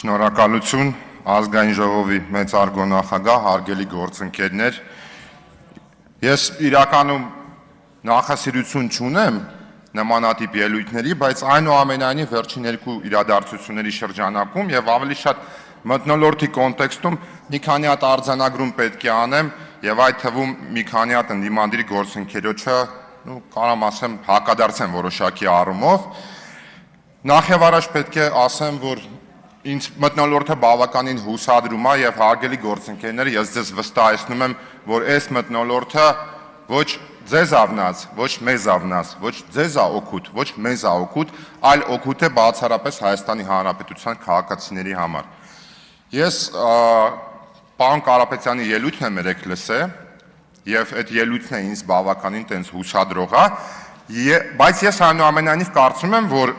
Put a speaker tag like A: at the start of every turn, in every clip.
A: Շնորհակալություն ազգային ժողովի մեծ արգոնախագահ, հարգելի գործընկերներ։ Ես իրականում նախասիրություն չունեմ նմանատիպ ելույթների, բայց այնուամենայնիվ վերջին երկու իրադարձությունների շրջանակում եւ ավելի շատ մթնոլորտի կոնտեքստում մի քանի հատ արձանագրում պետք է անեմ եւ այդ թվում մի քանի հատ ընդդիմադիր գործընկերոջը, կարամ ասեմ, հակադարձեմ որոշակի առումով։ Նախ եւ առաջ պետք է ասեմ, որ ինձ մթնոլորտը բավականին հուսադրում է եւ հարգելի գործընկերներ, ես ձեզ վստահեցնում եմ, որ այս մթնոլորտը ոչ ձեզ ավնած, ոչ մեզ ավնած, ոչ ձեզ է օգուտ, ոչ մեզ է օգուտ, այլ օգուտ է բացառապես Հայաստանի Հանրապետության քաղաքացիների համար։ Ես պարոն Կարապետյանի ելույթն եմ երեք լսել եւ այդ ելույթն է ինձ բավականին տենց հուսադրող է, բայց ես այնուամենայնիվ կարծում եմ, որ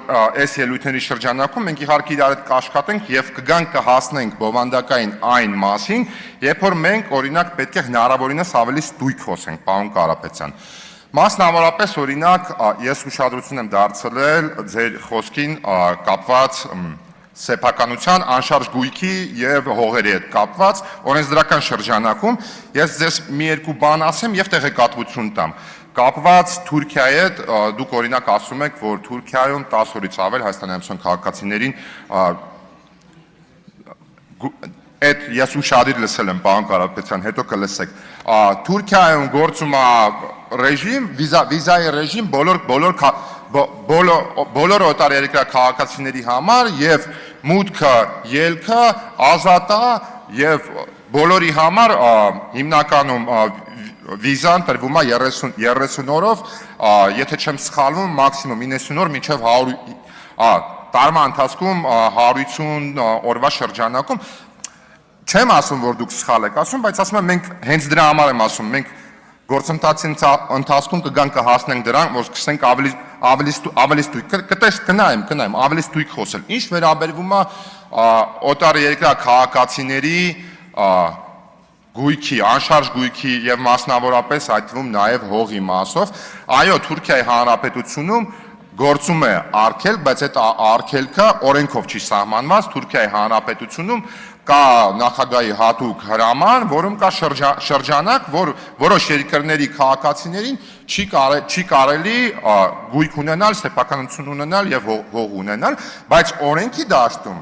A: այս ելույթների շրջանակում մենք իհարկե իրար հետ կաշխատենք եւ կգանք կհասնենք բովանդակային այն մասին, երբ որ մենք օրինակ պետք է հնարավորինս ավելի ստույգ խոսենք, պարոն Կարապետյան։ Մասնավորապես օրինակ ես ուշադրություն եմ դարձրել ձեր խոսքին կապված սեփականության, անշարժ գույքի եւ հողերի հետ կապված օրենսդրական շրջանակում ես ձեզ մի երկու բան ասեմ եւ տեղեկատվություն տամ։ Կապված Թուրքիայի հետ, դուք օրինակ ասում եք, որ Թուրքիայում 10 օրից ավել հայաստանյան քաղաքացիներին այդ ես ուշադիր լսել եմ, պարոն Կարապետյան, հետո կլսեք։ Թուրքիայում գործում է ռեժիմ, վիզայի ռեժիմ բոլոր օտարերկրյա քաղաքացիների համար եւ մուտքը, ելքը ազատ է եւ բոլորի համար հիմնականում վիզան տրվում է 30 օրով, եթե չեմ սխալվում, մաքսիմում 90 օր մինչև 100 տարվա ընթացքում 150 օրվա շրջանակում։ Չեմ ասում, որ դուք սխալ եք ասում, բայց ասում եմ մենք հենց դրա համար եմ ասում, մենք գործընթացի ընթացքում կգանք կհասնենք դրան, որ սկսենք ավելի ստույգ, կնայեմ, ավելի ստույգ խոսել։ Ինչ վերաբերվում է օտարերկրյա քաղաքացիների գույքի, անշարժ գույքի եւ մասնավորապես այդ թվում նաեւ հողի մասով, այո, Թուրքիայի Հանրապետությունում գործում է արգելք, բայց այդ արգելքը օրենքով չի սահմանված, Թուրքիայի Հանրապետությունում կա նախագահի հատուկ հրաման, որում կա շրջանակ, որ որոշ երկրների քաղաքացիներին չի կարելի գույք ունենալ, սեփականություն ունենալ եւ հող ունենալ, բայց օրենքի դաշտում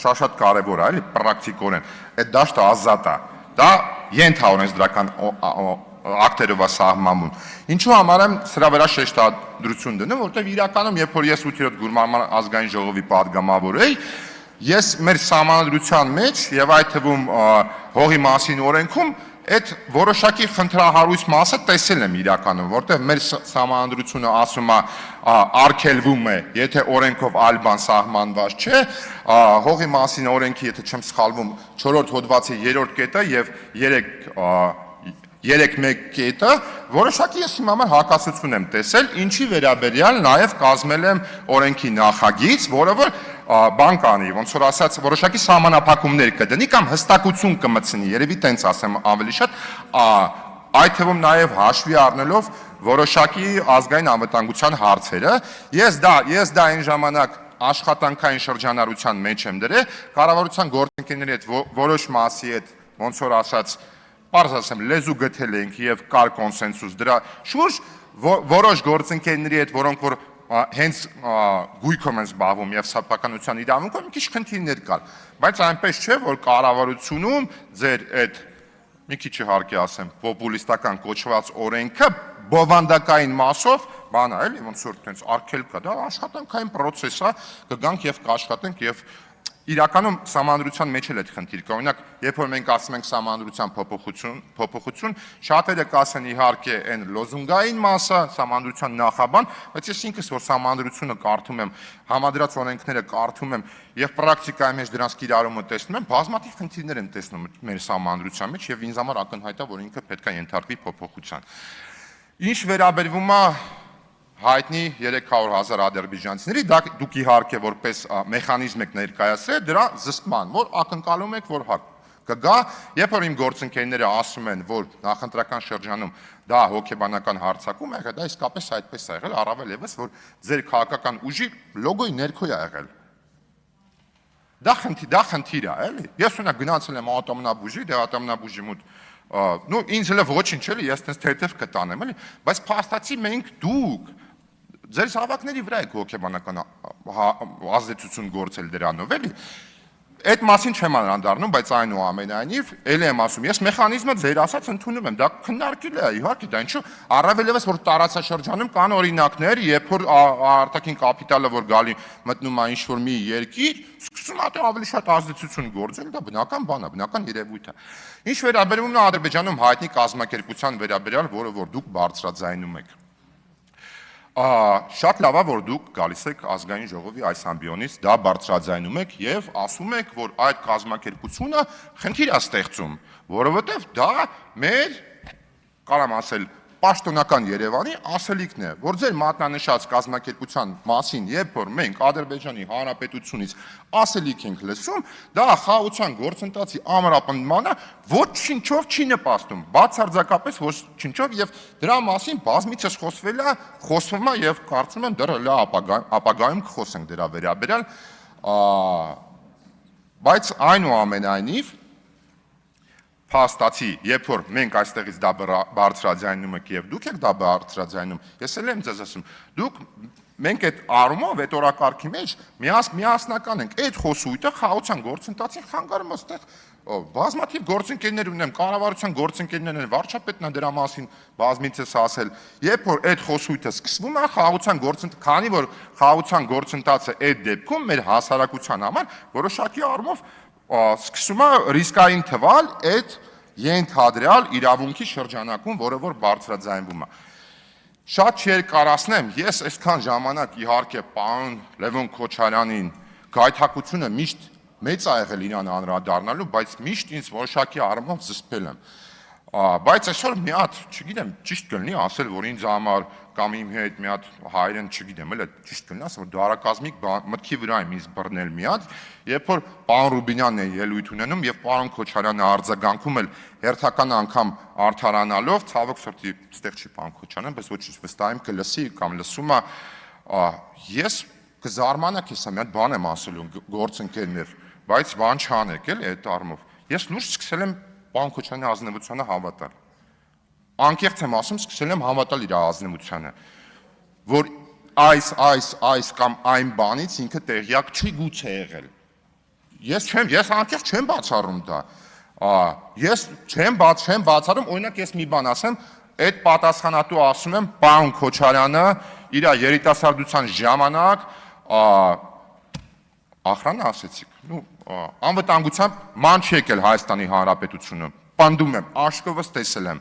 A: շատ կարեւոր է, էլի պրակտիկորեն, այդ դաշտը ազատ է։ Դա ենթաօրենսդրական ակտերով է սահմանվում։ Ինչու համար եմ սրա վրա շեշտադրություն դնում, որտեղ իրականում երբ որ ես 8-րդ գումարման ազգային ժողովի падգամավոր էի, ես մեր սահմանադրության մեջ եւ այդ թվում հողի մասին օրենքում այդ որոշակի խնդրահարույց մասը տեսել եմ իրականում, որտեղ մեր սահմանադրությունը ասում է արգելվում է, եթե օրենքով այլ բան սահմանված չէ, հողի մասին օրենքի, եթե չեմ սխալվում, 4-րդ հոդվածի 3-րդ կետը եւ 3.1 կետը, որոշակի ես իմ համար հակասություն եմ տեսել, ինչի վերաբերյալ նաեւ կազմել եմ օրենքի նախագիծ, որը որ բան կանի, ոնց որ ասած, որոշակի սահմանափակումներ կդնի կամ հստակություն կմտցնի, երևի տենց ասեմ ավելի շատ, այդ թվում նաեւ հաշվի առնելով որոշակի ազգային անվտանգության հարցերը, ես դա այն ժամանակ աշխատանքային շրջանառության մեջ եմ դրել, կառավարության գործընկերների հետ որոշ մասի հետ, ոնց որ ասած, պարզ ասեմ, լեզու գտել ենք եւ կար կոնսենսուս դրա շուրջ, որոշ գործընկերների հետ, որոնք որ հենց գույքով են զբաղվում եւ սեփականության իրավունքով մի քիչ խնդիրներ կար, բայց այնպես չէ, որ կառավարությունում ձեր այդ մի քիչ իհարկե ասեմ, պոպուլիստական կոչված օրենքը բովանդակային մասով բան է, էլի ոնց որ տենց արգելք կա, դա աշխատանքային process է, կգանք եւ կաշխատենք եւ իրականում սահմանադրության մեջ էլ այդ խնդիր կա։ Օրինակ, երբ որ մենք ասում ենք սահմանադրության փոփոխություն, շատերը կասեն իհարկե այն լոզունգային մասը, սահմանադրության նախաբան, բայց ես ինքս որ սահմանադրությունը կարդում եմ, համադրած օրենքները կարդում եմ եւ պրակտիկայի մեջ դրանց կիրառումը տեսնում եմ, բազմաթիվ խնդիրներ եմ տեսնում մեր սահմանադրության մեջ եւ ինձ համար ակնհայտ է, որ ինքը պետք է ենթարկվի փոփոխության։ Ինչ վերաբերվում է հայտնի 300,000 ադրբեջանցիների, դուք իհարկե որպես մեխանիզմ եք ներկայացրել դրա զսպման, որ ակնկալում եք, որ կգա, երբ որ իմ գործընկերները ասում են, որ նախընտրական շրջանում դա հոգեբանական հարձակում է եղել, դա իսկապես այդպես է եղել, առավել եւս, որ ձեր քաղաքական ուժի լոգոյի ներքո է եղել։ Դա խնդիր է, էլի։ Ես ունա գնացել եմ ատոմնաբուժի, դե ատոմնաբուժի մոտ նու ինձ էլ ոչինչ էլի, ես տես թեթև կտանեմ, էլի, բայց փաստացի մենք դուք ձեր զավակների վրա եք հոգեբանական ազդեցություն գործել դրանով, էլի։ Այդ մասին չեմ անդառնում, բայց այնուամենայնիվ, ելի եմ ասում, ես մեխանիզմը ձեր ասած ընդունում եմ, դա քննարկել է, իհարկե, դա ինչու, առավելևս որ տարածաշրջանում կան օրինակներ, երբ որ արտաքին կապիտալը որ գալի մտնում է ինչ-որ մի երկիր, սկսում է ավելի շատ ազդեցություն գործել, դա բնական բան է, բնական երևույթ է։ Ինչ վերաբերում է Ադրբեջանում հայտնի կազմակերպության վերաբերյալ, որը որ դուք բարձրաձայնում եք։ Շատ լավ է, որ դուք գալիս եք ազգային ժողովի այս ամբիոնից, դա բարձրաձայնում եք եւ ասում եք, որ այդ կազմակերպությունը խնդիր է ստեղծում, որովհետեւ դա մեր, կարամ ասել, պաշտոնական Երևանի ասելիքն է, որ ձեր մատնանշած կազմակերպության մասին, երբ որ մենք Ադրբեջանի Հանրապետությունից ասելիք ենք լսում, դա խաղաղության գործընթացի ամրապնդմանը ոչինչով չի նպաստում, բացարձակապես ոչինչով եւ դրա մասին բազմիցս խոսվում է եւ կարծում եմ դեռ ապագայում կխոսենք դրա վերաբերյալ, բայց այնուամենայնիվ փաստացի, երբ որ մենք այստեղից դա բարձրաձայնում ենք եւ դուք եք դա բարձրաձայնում, ես էլ եմ ձեզ ասում, դուք մենք այդ առումով, այդ օրակարգի մեջ միասնական ենք, այդ խոսույթը խաղաղության գործընթացին խանգարում է, այստեղ բազմաթիվ գործընկերներ ունեմ, կառավարության գործընկերներն են, վարչապետն է դրա մասին բազմիցս ասել, երբ որ այդ խոսույթը սկսվում է խաղաղության գործընթացը, քանի որ խաղաղության գործընթացը այդ դեպքում մեր հասարակության համար որոշակի առումով սկսում է ռիսկային թվալ այդ ենթադրյալ իրավունքի շրջանակում, որը որ բարձրաձայնվում է։ Շատ չերկարացնեմ, ես այսքան ժամանակ իհարկե պարոն Լևոն Քոչարյանին գայթակղությունը միշտ մեծ ա եղել իրան անդրադառնալու, բայց միշտ ինձ որոշակի առումով զսպել եմ։ Բայց այսօր մի հատ, չգիտեմ, ճիշտ կլինի ասել, որ ինձ համար կամ իմ հետ մի հատ հայերեն, չգիտեմ, էլ ճիշտ կլինի ասել, որ դարակազմիկ մտքի վրա եմ ինձ բռնել մի հատ, երբ որ պարոն Ռուբինյանն է ելույթ ունենում եւ պարոն Քոչարյանը արձագանքում էլ հերթական անգամ արդարանալով, ցավոք սրտի, ստեղ չի պարոն Քոչարյանը, բայց ոչինչ վստահ եմ կլսի կամ լսում է, ես կզարմանաք, հեսա մի հատ բան եմ ասելու գործընկերներ, բայց բան չանեք էլ այդ առումով։ Ես լուրջ սկսել եմ պարոն Քոչարյանի ազնվությանը հավատալ։ Անկեղծ եմ ասում, սկսել եմ հավատալ իր ազնվությանը, որ այս կամ այն բանից ինքը տեղյակ չի գուցե եղել։ Ես անկեղծ չեմ բացառում դա։ Ես չեմ բացառում, օրինակ ես մի բան ասեմ, այդ պատասխանատու ասում եմ, պարոն Քոչարյանը իր երիտասարդության ժամանակ ախրանը ասեցիք, անվտանգությամբ ման չի եկել Հայաստանի Հանրապետությունը, պնդում եմ, աշկովս տեսել եմ,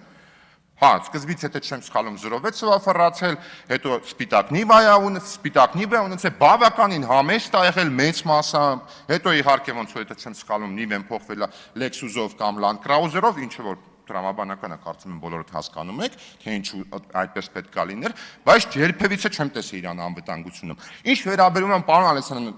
A: սկզբից հետո չեմ սխալում 06-ը վաֆռացել, հետո սպիտակ նիվա ունեցել, բավականին համեստ ա եղել մեծ մասամբ, հետո իհարկե ոնց որ հետո չեմ սխալում նիվեն փոխվել է Lexus-ով կամ Land Cruiser-ով, ինչը որ տրամաբանական է, կարծում եմ բոլորդ հասկանում եք, թե ինչու այդպես պետք է լիներ, բայց երբևիցե չեմ տեսել իրան անվտանգությունում։ Ինչ վերաբերում է պարոն Ալեքսանդրյան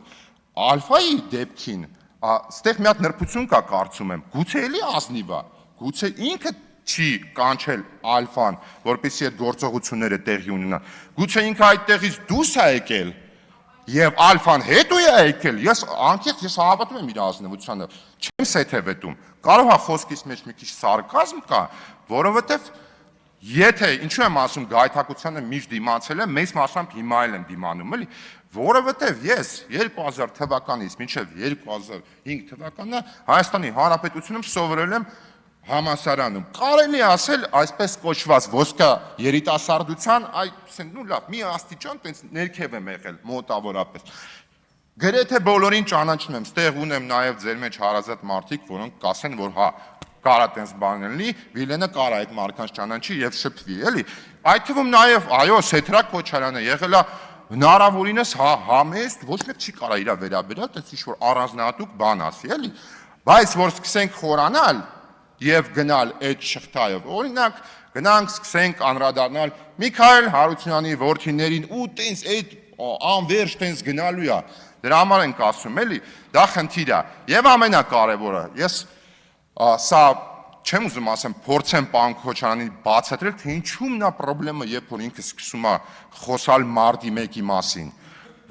A: Ալֆայի դեպքին, ստեղ մի հատ նրբություն կա կարծում եմ, գուցե էլի ազնիվ է, գուցե ինքը չի կանչել Ալֆան, որպեսզի այդ գործողությունները տեղի ունենան, գուցե ինքը այդտեղից դուրս է եկել եւ Ալֆան հետո է եկել, ես անկեղծ ես հավատում եմ իր ազնվությանը, չեմ սեթևետում, կարող է խոսքից մեջ մի քիչ սարկազմ կա, որովհետեւ եթե ինչու եմ ասում գայթակղությանը միշտ դիմացել եմ, մեծ մասամբ հիմա էլ եմ դիմանում, էլի, որովհետև ես 2000 թվականից մինչև 2005 թվականը Հայաստանի Հանրապետությունում սովորել եմ համալսարանում։ Կարելի ասել այսպես կոչված ոսկա երիտասարդության, լավ, մի աստիճան տենց ներքև եմ եղել մոտավորապես։ Գրեթե բոլորին ճանաչում եմ, ստեղ ունեմ նաև ձեր մեջ հարազատ մարդիկ, որոնք կասեն, որ հա, կարա տենց բան լինի, Վիլենը կարա այդ մարդկանց ճանաչի եւ շփվի, էլի։ Այդ թվում նաև, այո, Սեթրակ Քոչարյանը եղել է հնարավորինս համեստ, ոչ մեկ չի կարա իր վերաբերյալ, տես ինչ-որ առանձնահատուկ բան ասի, էլի, բայց որ սկսենք խորանալ եւ գնալ այդ շղթայով, օրինակ գնանք սկսենք անդրադառնալ Միքայել Հարությունյանի որդիներին ու տենց այդ անվերջ տենց գնալու է, դրա համար ենք ասում, էլի, դա խնդիր է եւ ամենակարևորը, ես սա չեմ ուզում ասեմ, փորձեմ պարոն Քոչարյանին բացատրել, թե ինչու նա պրոբլեմը, երբ որ ինքը սկսում է խոսալ մարտի 1-ի մասին,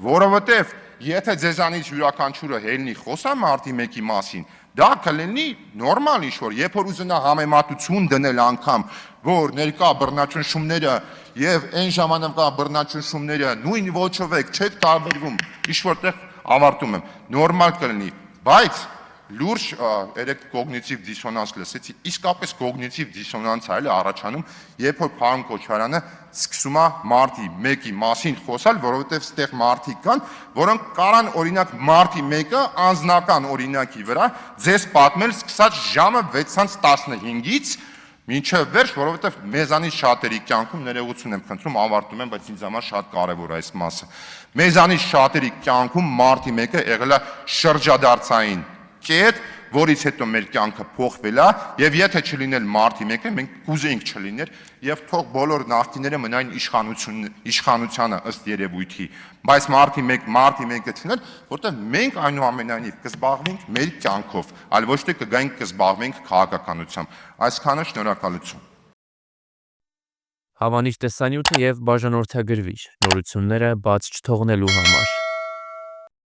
A: որովհետև եթե ձեզանից յուրաքանչյուրը ելնի խոսա մարտի 1-ի մասին, դա կլինի նորմալ ինչ-որ, երբ որ ուզենա համեմատություն դնել անգամ, որ ներկա բռնաճնշումները եւ այն ժամանակվա բռնաճնշումները նույն ոճով եք չեք տարբերվում, ինչ-որտեղ ավարտում եմ, նորմալ կլինի, բայց լուրջ երեք կոգնիտիվ դիսոնանս լսեցի, իսկապես կոգնիտիվ դիսոնանս է առաջանում, երբ որ պարոն Քոչարյանը սկսում է մարտի 1-ի մասին խոսալ, որովհետև ստեղ մարդիկ կան, որոնք կարան օրինակ մարտի 1-ը անձնական օրինակի վրա ձեզ պատմել սկսած ժամը 6:15-ից մինչև վերջ, որովհետև մեզանից շատերի կյանքում ներողություն եմ խնդրում, ավարտում եմ, բայց ինձ համար շատ կարևոր է այս մասը։ Մեզանից շատերի կյանքում մարտի 1-ը եղել է շրջադարձային կետ, որից հետո մեր կյանքը փոխվել է, եւ եթե չլիներ մարտի 1-ը, մենք կուզեինք չլիներ, եւ թող բոլոր նախկիները մնային իշխանությանը ըստ երևույթի, բայց մարտի 1-ը չլիներ, որտեղ մենք այնուամենայնիվ կզբաղվենք մեր կյանքով, այլ ոչ թե կգայինք կզբաղվենք քաղաքականությամբ։ Այսքանը, շնորհակալություն։
B: Հավանիչ տեսանյութը եւ բաժանորդագրվիչ նորությունները բաց չթողնելու համար։